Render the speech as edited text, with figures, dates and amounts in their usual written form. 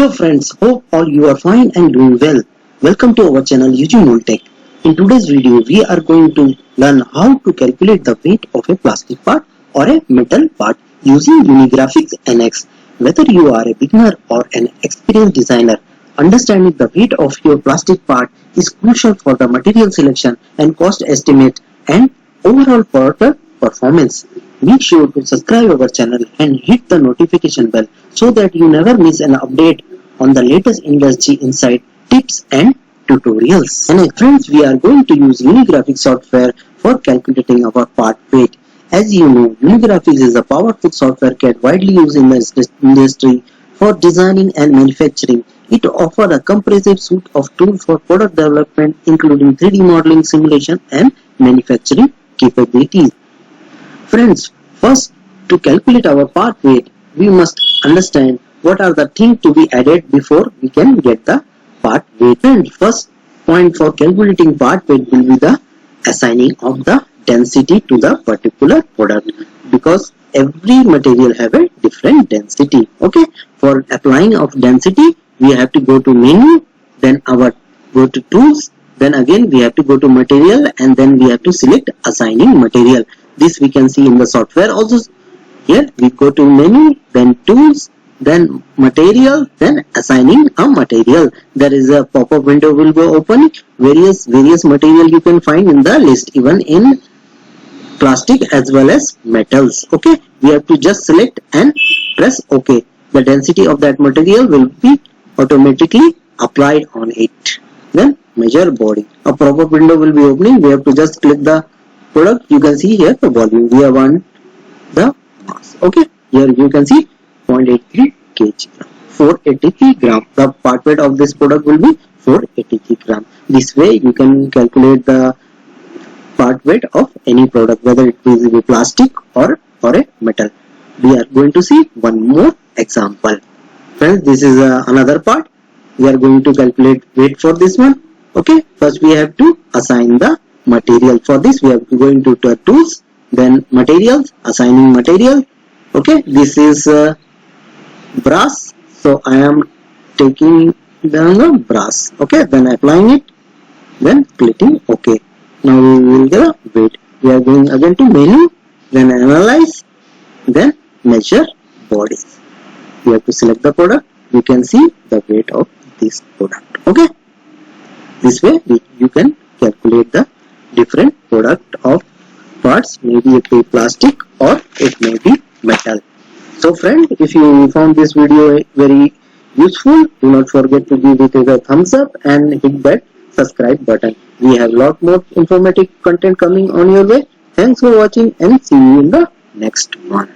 Hello friends, hope all you are fine and doing well. Welcome to our channel UG Tech. In today's video, we are going to learn how to calculate the weight of a plastic part or a metal part using Unigraphics NX. Whether you are a beginner or an experienced designer, understanding the weight of your plastic part is crucial for the material selection and cost estimate and overall product performance. Make sure to subscribe our channel and hit the notification bell so that you never miss an update on the latest industry insight, tips and tutorials. And friends, we are going to use Unigraphics software for calculating our part weight. As you know, Unigraphics is a powerful software kit widely used in the industry for designing and manufacturing. It offers a comprehensive suite of tools for product development, including 3D modeling, simulation and manufacturing capabilities. Friends, first, to calculate our part weight, we must understand what are the things to be added before we can get the part weight. And first point for calculating part weight will be the assigning of the density to the particular product, because every material have a different density. Okay, for applying of density, we have to go to menu, then go to tools, then again we have to go to material, and then we have to select assigning material. This we can see in the software also. Here we go to menu, then tools, then material, then assigning a material. There is a pop-up window will be open. Various material you can find in the list, even in plastic as well as metals. Okay, we have to just select and press OK. The density of that material will be automatically applied on it. Then measure body. A pop-up window will be opening. We have to just click the product. You can see here the volume. We have on the mass. Okay, here you can see 0.83 kg, 483 gram. The part weight of this product will be 483 gram. This way you can calculate the part weight of any product, whether it is a plastic or a metal. We are going to see one more example. Friends, this is another part. We are going to calculate weight for this one. Okay, first we have to assign the material. For this we have to go into the tools, then materials, assigning material. Okay, this is brass, so I am taking down the brass. Okay, then applying it, then clicking OK. Now we will get a weight. We are going again to menu, then analyze, then measure bodies. We have to select the product. You can see the weight of this product. Okay, this way you can calculate the different product of parts. Maybe it may be plastic or it may be metal. So friend, if you found this video very useful, do not forget to give it a thumbs up and hit that subscribe button. We have lot more informative content coming on your way. Thanks for watching and see you in the next one.